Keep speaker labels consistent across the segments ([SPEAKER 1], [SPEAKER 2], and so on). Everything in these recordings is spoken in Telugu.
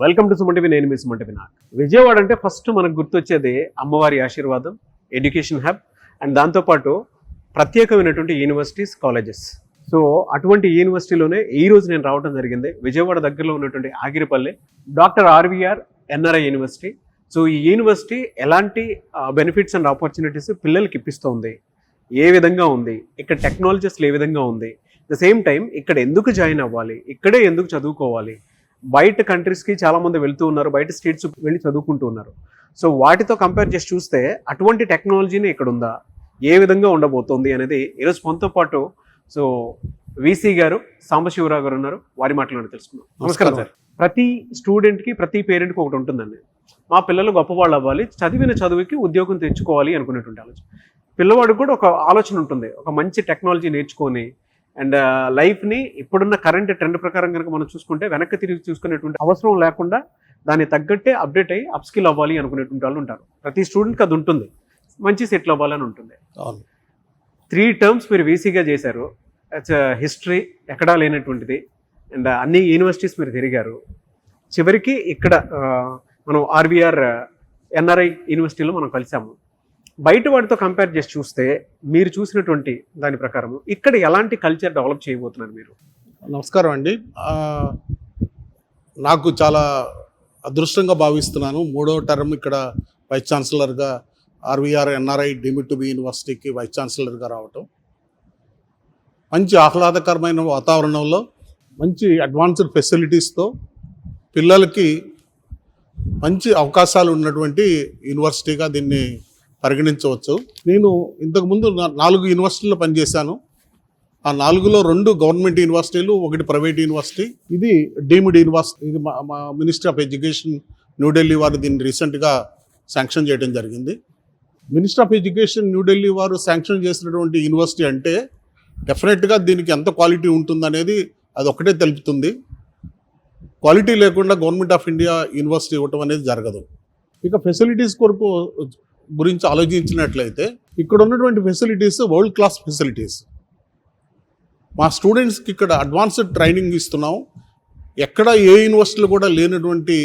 [SPEAKER 1] Welcome to Suman TV. నేను మీ సుమన్ టీవీ. విజయవాడ అంటే ఫస్ట్ మనకు గుర్తొచ్చేది అమ్మవారి ఆశీర్వాదం, ఎడ్యుకేషన్ హబ్ అండ్ దాంతోపాటు ప్రత్యేకమైనటువంటి యూనివర్సిటీస్, కాలేజెస్. సో అటువంటి యూనివర్సిటీలోనే ఈ రోజు నేను రావడం జరిగింది. విజయవాడ దగ్గరలో ఉన్నటువంటి Agiripalli doctor RVR NRI university. So ఈ యూనివర్సిటీ ఎలాంటి బెనిఫిట్స్ అండ్ ఆపర్చునిటీస్ పిల్లలకి ఇప్పిస్తుంది, ఏ విధంగా ఉంది, ఇక్కడ టెక్నాలజీస్లో ఏ విధంగా ఉంది, ద సేమ్ టైం ఇక్కడ ఎందుకు జాయిన్ అవ్వాలి, ఇక్కడే ఎందుకు చదువుకోవాలి, బయట కంట్రీస్కి చాలామంది వెళ్తూ ఉన్నారు, బయట స్టేట్స్ వెళ్ళి చదువుకుంటూ ఉన్నారు. సో వాటితో కంపేర్ చేసి చూస్తే అటువంటి టెక్నాలజీని ఇక్కడ ఉందా, ఏ విధంగా ఉండబోతోంది అనేది ఈరోజు మనతో పాటు సో వీసీ గారు, సాంబశివరావు గారు ఉన్నారు. వారి మాటలను తెలుసుకుందాం. నమస్కారం సార్. ప్రతి స్టూడెంట్కి, ప్రతి పేరెంట్కి ఒకటి ఉంటుందండి, మా పిల్లలు గొప్పవాళ్ళు అవ్వాలి, చదివిన చదువుకి ఉద్యోగం తెచ్చుకోవాలి అనుకునేటువంటి ఆలోచన. పిల్లవాడికి కూడా ఒక ఆలోచన ఉంటుంది, ఒక మంచి టెక్నాలజీ నేర్చుకొని అండ్ లైఫ్ని ఇప్పుడున్న కరెంట్ ట్రెండ్ ప్రకారం కనుక మనం చూసుకుంటే వెనక్కి తిరిగి చూసుకునేటువంటి అవసరం లేకుండా దాన్ని తగ్గట్టే అప్డేట్ అయ్యి అప్స్కిల్ అవ్వాలి అనుకునేటువంటి వాళ్ళు ఉంటారు. ప్రతి స్టూడెంట్కి అది ఉంటుంది, మంచి సెటిల్ అవ్వాలని ఉంటుంది. 3 terms మీరు వీసీగా చేశారు. హిస్టరీ ఎక్కడా లేనటువంటిది అండ్ అన్ని యూనివర్సిటీస్ మీరు తిరిగారు. చివరికి ఇక్కడ మనం ఆర్వీఆర్ ఎన్ఆర్ఐ యూనివర్సిటీలో మనం కలిసాము. బయట వాటితో కంపేర్ చేసి చూస్తే మీరు చూసినటువంటి దాని ప్రకారం ఇక్కడ ఎలాంటి కల్చర్ డెవలప్ చేయబోతున్నారు మీరు?
[SPEAKER 2] నమస్కారం అండి. నాకు చాలా అదృష్టంగా భావిస్తున్నాను. 3వ టర్మ్ ఇక్కడ వైస్ ఛాన్సలర్గా RVR NRI deemed to be యూనివర్సిటీకి వైస్ ఛాన్సలర్గా రావటం, మంచి ఆహ్లాదకరమైన వాతావరణంలో మంచి అడ్వాన్స్డ్ ఫెసిలిటీస్తో పిల్లలకి మంచి అవకాశాలు ఉన్నటువంటి యూనివర్సిటీగా దీన్ని పరిగణించవచ్చు. నేను ఇంతకుముందు 4 యూనివర్సిటీల్లో పనిచేశాను. ఆ 4లో 2 గవర్నమెంట్ యూనివర్సిటీలు, 1 ప్రైవేట్ యూనివర్సిటీ. ఇది డీమ్డ్ యూనివర్సిటీ. ఇది మా మినిస్ట్రీ ఆఫ్ ఎడ్యుకేషన్ న్యూఢిల్లీ వారు దీన్ని రీసెంట్గా శాంక్షన్ చేయడం జరిగింది. మినిస్ట్రీ ఆఫ్ ఎడ్యుకేషన్ న్యూఢిల్లీ వారు శాంక్షన్ చేసినటువంటి యూనివర్సిటీ అంటే డెఫినెట్గా దీనికి ఎంత క్వాలిటీ ఉంటుందనేది అది ఒకటే తెలుపుతుంది. క్వాలిటీ లేకుండా గవర్నమెంట్ ఆఫ్ ఇండియా యూనివర్సిటీ ఇవ్వటం అనేది జరగదు. ఇక ఫెసిలిటీస్ గురించి ఆలోచించినట్లయితే ఇక్కడ ఉన్నటువంటి ఫెసిలిటీస్ వరల్డ్ క్లాస్ ఫెసిలిటీస్. మా స్టూడెంట్స్కి ఇక్కడ అడ్వాన్స్డ్ ట్రైనింగ్ ఇస్తున్నాం. ఎక్కడ ఏ యూనివర్సిటీలో కూడా లేనటువంటి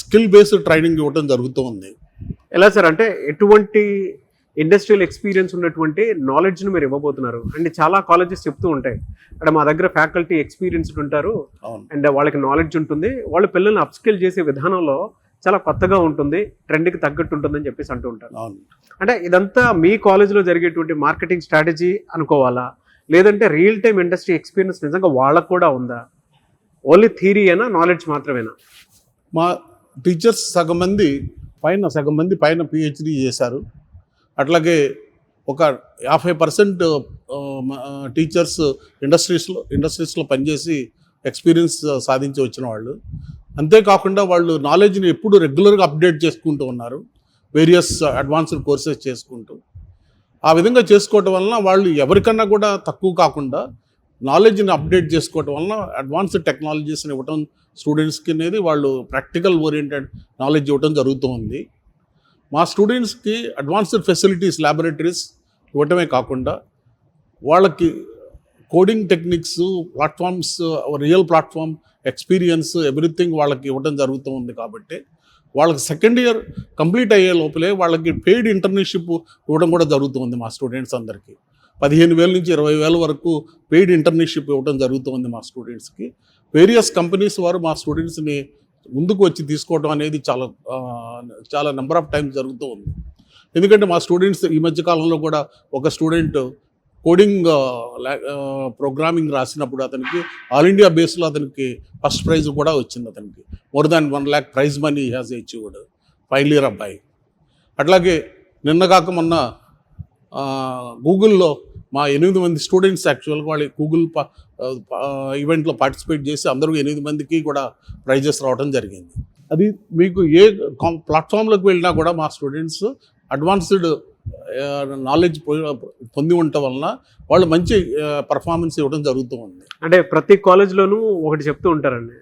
[SPEAKER 2] స్కిల్ బేస్డ్ ట్రైనింగ్ ఇవ్వడం జరుగుతూ ఉంది.
[SPEAKER 1] ఎలా సార్, అంటే ఎటువంటి ఇండస్ట్రియల్ ఎక్స్పీరియన్స్ ఉన్నటువంటి నాలెడ్జ్ని మీరు ఇవ్వబోతున్నారు? అండ్ చాలా కాలేజెస్ చెప్తూ ఉంటాయి, అంటే మా దగ్గర ఫ్యాకల్టీ ఎక్స్పీరియన్స్డ్ ఉంటారు అండ్ వాళ్ళకి నాలెడ్జ్ ఉంటుంది, వాళ్ళు పిల్లల్ని అప్స్కిల్ చేసే విధానంలో చాలా కొత్తగా ఉంటుంది, ట్రెండ్కి తగ్గట్టు ఉంటుందని చెప్పేసి అంటూ ఉంటారు. అంటే ఇదంతా మీ కాలేజ్లో జరిగేటువంటి మార్కెటింగ్ స్ట్రాటజీ అనుకోవాలా, లేదంటే రియల్ టైమ్ ఇండస్ట్రీ ఎక్స్పీరియన్స్ నిజంగా వాళ్ళకు కూడా ఉందా? ఓన్లీ థియరీ అయినా, నాలెడ్జ్ మాత్రమేనా?
[SPEAKER 2] మా టీచర్స్ సగం మంది పైన పిహెచ్డి చేశారు. అట్లాగే ఒక 50% టీచర్స్ ఇండస్ట్రీస్లో పనిచేసి ఎక్స్పీరియన్స్ సాధించి వచ్చిన వాళ్ళు. అంతేకాకుండా వాళ్ళు నాలెడ్జ్ని ఎప్పుడు రెగ్యులర్గా అప్డేట్ చేసుకుంటూ ఉన్నారు, వేరియస్ అడ్వాన్స్డ్ కోర్సెస్ చేసుకుంటూ. ఆ విధంగా చేసుకోవటం వలన వాళ్ళు ఎవరికన్నా కూడా తక్కువ కాకుండా నాలెడ్జ్ని అప్డేట్ చేసుకోవటం వలన అడ్వాన్స్డ్ టెక్నాలజీస్ని ఇవ్వటం స్టూడెంట్స్కి అనేది వాళ్ళు ప్రాక్టికల్ ఓరియంటెడ్ నాలెడ్జ్ ఇవ్వటం జరుగుతూ ఉంది. మా స్టూడెంట్స్కి అడ్వాన్స్డ్ ఫెసిలిటీస్, ల్యాబొరేటరీస్ ఇవ్వటమే కాకుండా వాళ్ళకి coding techniques, platforms, real platform experience, everything వాళ్ళకి ఇవ్వడం జరుగుతూ ఉంది. కాబట్టి వాళ్ళకి 2nd ఇయర్ కంప్లీట్ అయ్యే లోపలే వాళ్ళకి పెయిడ్ ఇంటర్న్షిప్ ఇవ్వడం కూడా జరుగుతుంది. మా స్టూడెంట్స్ అందరికీ 15,000 నుంచి 20,000 వరకు పెయిడ్ ఇంటర్న్షిప్ ఇవ్వడం జరుగుతుంది మా స్టూడెంట్స్కి. వేరియస్ కంపెనీస్ వారు మా స్టూడెంట్స్ని ముందుకు వచ్చి తీసుకోవడం అనేది చాలా నెంబర్ ఆఫ్ టైమ్స్ జరుగుతూ ఉంది. ఎందుకంటే మా స్టూడెంట్స్ ఈ మధ్యకాలంలో కూడా ఒక స్టూడెంట్ కోడింగ్ ప్రోగ్రామింగ్ రాసినప్పుడు అతనికి ఆల్ ఇండియా బేస్లో అతనికి ఫస్ట్ ప్రైజ్ కూడా వచ్చింది. అతనికి more than 1 lakh prize money has achieved, final year అబ్బాయి. అట్లాగే నిన్నగాక మొన్న గూగుల్లో మా 8 మంది స్టూడెంట్స్ యాక్చువల్గా వాళ్ళు గూగుల్ ఈవెంట్లో పార్టిసిపేట్ చేసి అందరూ 8 మందికి కూడా ప్రైజెస్ రావడం జరిగింది. అది మీకు ఏ ప్లాట్ఫామ్లోకి వెళ్ళినా కూడా మా స్టూడెంట్స్ అడ్వాన్స్డ్ నాలెడ్జ్ పొంది ఉండటం వలన వాళ్ళు మంచి పర్ఫార్మెన్స్ ఇవ్వడం జరుగుతూ ఉంది.
[SPEAKER 1] అంటే ప్రతి కాలేజ్లోనూ ఒకటి చెప్తూ ఉంటారండి,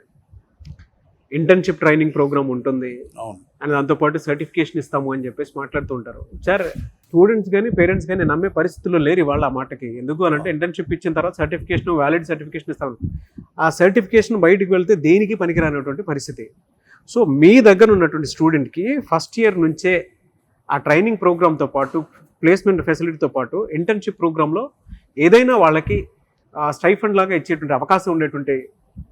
[SPEAKER 1] ఇంటర్న్షిప్ ట్రైనింగ్ ప్రోగ్రామ్ ఉంటుంది
[SPEAKER 2] అవును.
[SPEAKER 1] అండ్ దాంతోపాటు సర్టిఫికేషన్ ఇస్తాము అని చెప్పేసి మాట్లాడుతూ ఉంటారు. సార్ స్టూడెంట్స్ కానీ పేరెంట్స్ కానీ నమ్మే పరిస్థితుల్లో లేరు వాళ్ళ మాటకి. ఎందుకు అని అంటే ఇంటర్న్షిప్ ఇచ్చిన తర్వాత సర్టిఫికేషన్, వ్యాలిడ్ సర్టిఫికేషన్ ఇస్తాము. ఆ సర్టిఫికేషన్ బయటికి వెళ్తే దేనికి పనికిరానటువంటి పరిస్థితి. సో మీ దగ్గర ఉన్నటువంటి స్టూడెంట్కి ఫస్ట్ ఇయర్ నుంచే ఆ ట్రైనింగ్ ప్రోగ్రామ్తో పాటు ప్లేస్మెంట్ ఫెసిలిటీతో పాటు ఇంటర్న్షిప్ ప్రోగ్రాంలో ఏదైనా వాళ్ళకి స్టైఫండ్ లాగా ఇచ్చేటువంటి అవకాశం ఉండేటువంటి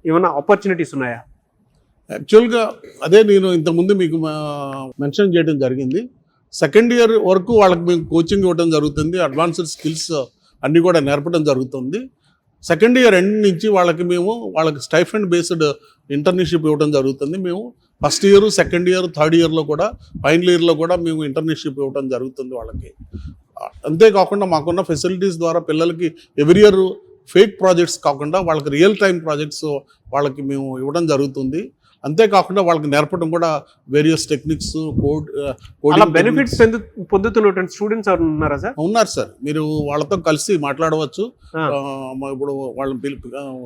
[SPEAKER 1] ఏమైనా ఆపర్చునిటీస్ ఉన్నాయా?
[SPEAKER 2] యాక్చువల్గా అదే నేను ఇంతకుముందు మీకు మెన్షన్ చేయడం జరిగింది. సెకండ్ ఇయర్ వరకు వాళ్ళకి మేము కోచింగ్ ఇవ్వడం జరుగుతుంది, అడ్వాన్స్డ్ స్కిల్స్ అన్నీ కూడా నేర్పడం జరుగుతుంది. సెకండ్ ఇయర్ ఎండ్ నుంచి వాళ్ళకి స్టైఫండ్ బేస్డ్ ఇంటర్న్షిప్ ఇవ్వడం జరుగుతుంది. మేము first year, second year, third ఇయర్లో కూడా, ఫైనల్ ఇయర్లో కూడా మేము ఇంటర్న్షిప్ ఇవ్వడం జరుగుతుంది వాళ్ళకి. అంతేకాకుండా మాకున్న ఫెసిలిటీస్ ద్వారా పిల్లలకి ఎవ్రీ ఇయర్ ఫేక్ ప్రాజెక్ట్స్ కాకుండా వాళ్ళకి రియల్ టైం ప్రాజెక్ట్స్ వాళ్ళకి మేము ఇవ్వడం జరుగుతుంది. అంతేకాకుండా వాళ్ళకి నేర్పడం కూడా వేరియస్ టెక్నిక్స్,
[SPEAKER 1] బెనిఫిట్స్ పొందుతున్నటువంటి స్టూడెంట్స్ ఉన్నారా సార్?
[SPEAKER 2] ఉన్నారు సార్. మీరు వాళ్ళతో కలిసి మాట్లాడవచ్చు. ఇప్పుడు వాళ్ళు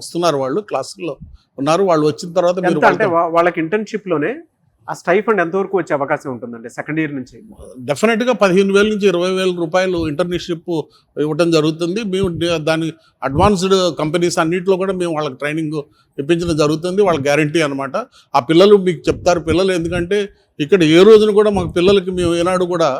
[SPEAKER 2] వస్తున్నారు, వాళ్ళు క్లాసుల్లో ఉన్నారు. వాళ్ళు వచ్చిన తర్వాత
[SPEAKER 1] అంటే వాళ్ళకి ఇంటర్న్షిప్ లోనే ఆ స్టైఫండ్ ఎంతవరకు వచ్చే అవకాశం ఉంటుందండి సెకండ్ ఇయర్ నుంచి?
[SPEAKER 2] డెఫినెట్గా 15,000 నుంచి 20,000 రూపాయలు ఇంటర్న్షిప్ ఇవ్వడం జరుగుతుంది. మేము దాని అడ్వాన్స్డ్ కంపెనీస్ అన్నింటిలో కూడా మేము వాళ్ళకి ట్రైనింగ్ ఇప్పించడం జరుగుతుంది. వాళ్ళ గ్యారంటీ అనమాట. ఆ పిల్లలు మీకు చెప్తారు. పిల్లలు ఎందుకంటే ఇక్కడ ఏ రోజున కూడా మాకు పిల్లలకి మేము ఏనాడు కూడా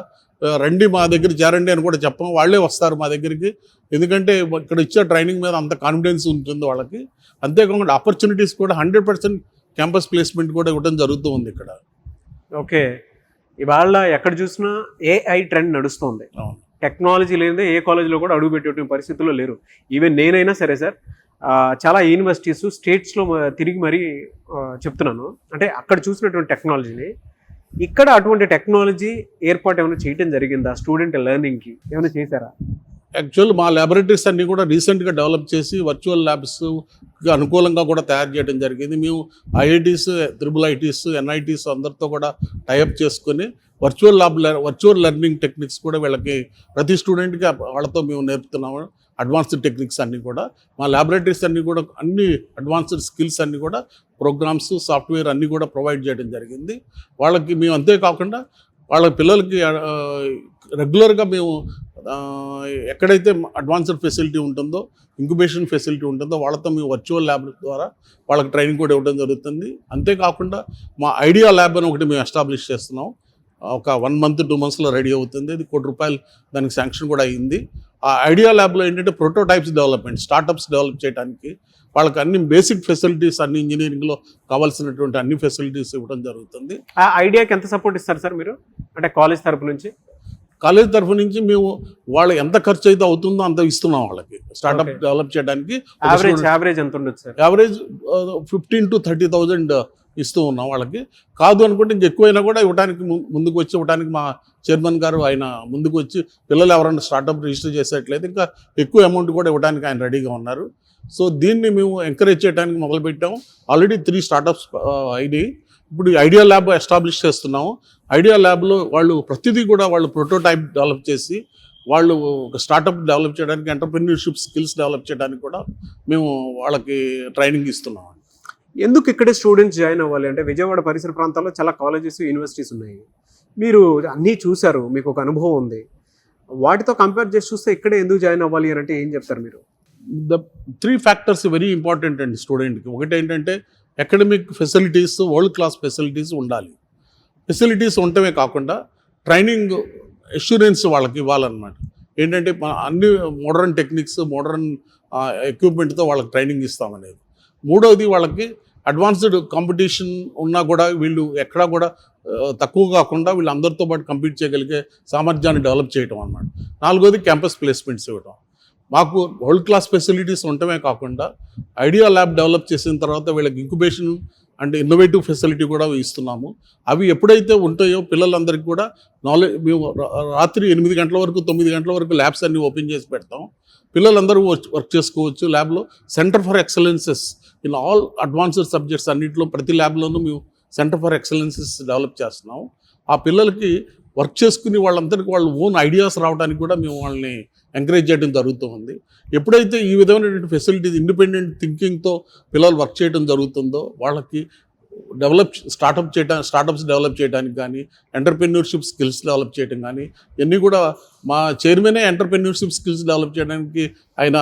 [SPEAKER 2] రండి మా దగ్గర చేరండి అని కూడా చెప్పాం. వాళ్ళే వస్తారు మా దగ్గరికి. ఎందుకంటే ఇక్కడ ఇచ్చే ట్రైనింగ్ మీద అంత కాన్ఫిడెన్స్ ఉంటుంది వాళ్ళకి. అంతేకాకుండా ఆపర్చునిటీస్ కూడా 100% క్యాంపస్ ప్లేస్మెంట్ కూడా ఇవ్వడం జరుగుతూ ఉంది ఇక్కడ.
[SPEAKER 1] ఓకే, ఇవాళ ఎక్కడ చూసినా ఏఐ ట్రెండ్ నడుస్తుంది. టెక్నాలజీ లేనిదే ఏ కాలేజీలో కూడా అడుగు పెట్టే పరిస్థితుల్లో లేరు. ఈవెన్ నేనైనా సరే సార్, చాలా యూనివర్సిటీస్ స్టేట్స్లో తిరిగి మరీ చెప్తున్నాను. అంటే అక్కడ చూసినటువంటి టెక్నాలజీని ఇక్కడ అటువంటి టెక్నాలజీ ఏర్పాటు ఏమైనా చేయడం జరిగిందా? స్టూడెంట్ లెర్నింగ్కి ఏమైనా చేశారా?
[SPEAKER 2] యాక్చువల్ మా ల్యాబొరేటరీస్ అన్నీ కూడా రీసెంట్గా డెవలప్ చేసి వర్చువల్ ల్యాబ్స్కి అనుకూలంగా కూడా తయారు చేయడం జరిగింది. మేము ఐఐటీస్, IIITs, NITs అందరితో కూడా టైఅప్ చేసుకొని వర్చువల్ లెర్నింగ్ టెక్నిక్స్ కూడా వీళ్ళకి ప్రతి స్టూడెంట్కి వాళ్ళతో మేము నేర్పుతున్నాము. అడ్వాన్స్డ్ టెక్నిక్స్ అన్నీ కూడా మా ల్యాబొరేటరీస్ అన్నీ కూడా అన్ని అడ్వాన్స్డ్ స్కిల్స్ అన్నీ కూడా ప్రోగ్రామ్స్, సాఫ్ట్వేర్ అన్నీ కూడా ప్రొవైడ్ చేయడం జరిగింది వాళ్ళకి. మేము అంతేకాకుండా వాళ్ళ పిల్లలకి రెగ్యులర్గా మేము ఎక్కడైతే అడ్వాన్స్డ్ ఫెసిలిటీ ఉంటుందో, ఇంక్యుబేషన్ ఫెసిలిటీ ఉంటుందో వాళ్ళతో మేము వర్చువల్ ల్యాబ్ ద్వారా వాళ్ళకి ట్రైనింగ్ కూడా ఇవ్వడం జరుగుతుంది. అంతేకాకుండా మా ఐడియా ల్యాబ్ అని ఒకటి మేము ఎస్టాబ్లిష్ చేస్తున్నాం. ఒక 1 month 2 monthsలో రెడీ అవుతుంది. అది ₹1 కోటి దానికి శాంక్షన్ కూడా అయింది. ఆ ఐడియా ల్యాబ్లో ఏంటంటే ప్రోటోటైప్స్ డెవలప్మెంట్, స్టార్టప్స్ డెవలప్ చేయడానికి వాళ్ళకి అన్ని బేసిక్ ఫెసిలిటీస్, అన్ని ఇంజనీరింగ్లో కావాల్సినటువంటి అన్ని ఫెసిలిటీస్ ఇవ్వడం జరుగుతుంది.
[SPEAKER 1] ఆ ఐడియాకి ఎంత సపోర్ట్ ఇస్తారు సార్ మీరు, అంటే కాలేజ్ తరపు నుంచి?
[SPEAKER 2] కాలేజ్ తరఫు నుంచి మేము వాళ్ళు ఎంత ఖర్చు అయితే అవుతుందో అంత ఇస్తున్నాం వాళ్ళకి స్టార్ట్అప్ డెవలప్ చేయడానికి.
[SPEAKER 1] యావరేజ్ ఎంత ఉండొచ్చు సార్?
[SPEAKER 2] యావరేజ్ 15,000 to 30,000 ఇస్తూ ఉన్నాం వాళ్ళకి. కాదు అనుకుంటే ఇంకెక్కువైనా కూడా ఇవ్వడానికి ముందుకు ఇవ్వడానికి మా చైర్మన్ గారు ఆయన ముందుకు వచ్చి పిల్లలు ఎవరైనా స్టార్ట్అప్ రిజిస్టర్ చేసేట్లయితే ఇంకా ఎక్కువ అమౌంట్ కూడా ఇవ్వడానికి ఆయన రెడీగా ఉన్నారు. సో దీన్ని మేము ఎంకరేజ్ చేయడానికి మొదలుపెట్టాము. ఆల్రెడీ 3 స్టార్టప్స్ అయినాయి. ఇప్పుడు ఐడియా ల్యాబ్ ఎస్టాబ్లిష్ చేస్తున్నాము. ఐడియా ల్యాబ్లో వాళ్ళు ప్రతిదీ కూడా వాళ్ళు ప్రోటోటైప్ డెవలప్ చేసి వాళ్ళు ఒక స్టార్టప్ డెవలప్ చేయడానికి, ఎంటర్‌ప్రెన్యూర్‌షిప్ స్కిల్స్ డెవలప్ చేయడానికి కూడా మేము వాళ్ళకి ట్రైనింగ్ ఇస్తున్నాం.
[SPEAKER 1] ఎందుకు ఇక్కడే స్టూడెంట్స్ జాయిన్ అవ్వాలి అంటే? విజయవాడ పరిసర ప్రాంతాల్లో చాలా కాలేజెస్, యూనివర్సిటీస్ ఉన్నాయి. మీరు అన్నీ చూశారు, మీకు ఒక అనుభవం ఉంది. వాటితో కంపేర్ చేసి చూస్తే ఇక్కడే ఎందుకు జాయిన్ అవ్వాలి అని అంటే ఏం చెప్తారు మీరు?
[SPEAKER 2] ద 3 factors వెరీ ఇంపార్టెంట్ అండి స్టూడెంట్కి. ఒకటి ఏంటంటే academic facilities, world class facilities ఉండాలి. ఫెసిలిటీస్ ఉండటమే కాకుండా ట్రైనింగ్ అష్యూరెన్స్ వాళ్ళకి ఇవ్వాలన్నమాట. ఏంటంటే అన్ని మోడర్న్ టెక్నిక్స్, మోడర్న్ ఎక్విప్మెంట్తో వాళ్ళకి ట్రైనింగ్ ఇస్తామనేది. మూడవది వాళ్ళకి అడ్వాన్స్డ్ కాంపిటీషన్ ఉన్నా కూడా వీళ్ళు ఎక్కడా కూడా తక్కువ కాకుండా వీళ్ళు అందరితో పాటు కంపీట్ చేయగలిగే సామర్థ్యాన్ని డెవలప్ చేయటం అన్నమాట. నాలుగోది క్యాంపస్ ప్లేస్మెంట్స్ ఇవ్వటం. మాకు వరల్డ్ క్లాస్ ఫెసిలిటీస్ ఉండటమే కాకుండా ఐడియా ల్యాబ్ డెవలప్ చేసిన తర్వాత వీళ్ళకి ఇంక్యుబేషన్ అండ్ ఇన్నోవేటివ్ ఫెసిలిటీ కూడా ఇస్తున్నాము. అవి ఎప్పుడైతే ఉంటాయో పిల్లలందరికీ కూడా మేము రాత్రి 8 గంటల వరకు 9 గంటల వరకు ల్యాబ్స్ అన్నీ ఓపెన్ చేసి పెడతాం. పిల్లలందరూ వర్క్ చేసుకోవచ్చు ల్యాబ్లో. Centre for excellences in all advanced subjects అన్నింటిలో ప్రతి ల్యాబ్లోనూ మేము సెంటర్ ఫర్ ఎక్సలెన్సెస్ డెవలప్ చేస్తున్నాం. ఆ పిల్లలకి వర్క్ చేసుకుని వాళ్ళందరికీ వాళ్ళ ఓన్ ఐడియాస్ రావడానికి కూడా మేము వాళ్ళని ఎంకరేజ్ చేయడం జరుగుతూ ఉంది. ఎప్పుడైతే ఈ విధమైనటువంటి ఫెసిలిటీస్, ఇండిపెండెంట్ థింకింగ్తో పిల్లలు వర్క్ చేయడం జరుగుతుందో వాళ్ళకి స్టార్టప్స్ డెవలప్ చేయడానికి కానీ, ఎంటర్‌ప్రెన్యూర్‌షిప్ స్కిల్స్ డెవలప్ చేయడం కానీ, ఇవన్నీ కూడా మా చైర్మనే ఎంటర్‌ప్రెన్యూర్‌షిప్ స్కిల్స్ డెవలప్ చేయడానికి ఆయన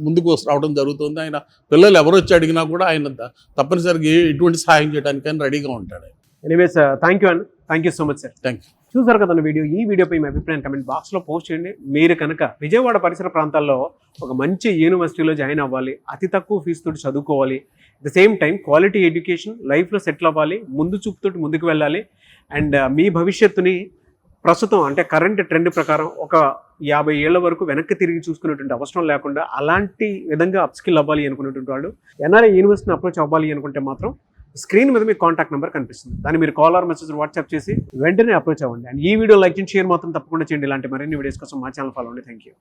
[SPEAKER 2] ముందుకు రావడం జరుగుతుంది. ఆయన పిల్లలు ఎవరొచ్చి అడిగినా కూడా ఆయన తప్పనిసరిగా ఎటువంటి సహాయం చేయడానికి ఆయన రెడీగా ఉంటాడు.
[SPEAKER 1] ఎనీవేస్ థ్యాంక్ యూ అండి. Thank you so much sir.
[SPEAKER 2] Thank you.
[SPEAKER 1] చూసారు కదా వీడియో. ఈ వీడియోపై మీ అభిప్రాయం కమెంట్ బాక్స్లో పోస్ట్ చేయండి. మీరు కనుక విజయవాడ పరిసర ప్రాంతాల్లో ఒక మంచి యూనివర్సిటీలో జాయిన్ అవ్వాలి, అతి తక్కువ ఫీజుతో చదువుకోవాలి, the same time quality education, లైఫ్లో సెటిల్ అవ్వాలి, ముందు చూపుతోటి ముందుకు వెళ్ళాలి, అండ్ మీ భవిష్యత్తుని ప్రస్తుతం అంటే కరెంట్ ట్రెండ్ ప్రకారం ఒక 50 ఏళ్ల వరకు వెనక్కి తిరిగి చూసుకునేటువంటి అవసరం లేకుండా అలాంటి విధంగా అప్స్కిల్ అవ్వాలి అనుకునేటువంటి వాళ్ళు ఎన్ఆర్ఐ యూనివర్సిటీని అప్రోచ్ అవ్వాలి అనుకుంటే మాత్రం స్క్రీన్ మీద మీ కాంటాక్ట్ నెంబర్ కనిపిస్తుంది. దాన్ని మీరు కాల్ ఆర్ మెసేజ్ వాట్సాప్ చేసి వెంటనే అప్రోచ్ అవ్వండి. అండ్ ఈ వీడియో లైక్ చేయండి, షేర్ మాత్రం తప్పకుండా చేయండి. ఇలాంటి మరిన్ని వీడియోస్ కోసం మా ఛానల్ ఫాలో అవ్వండి. Thank you.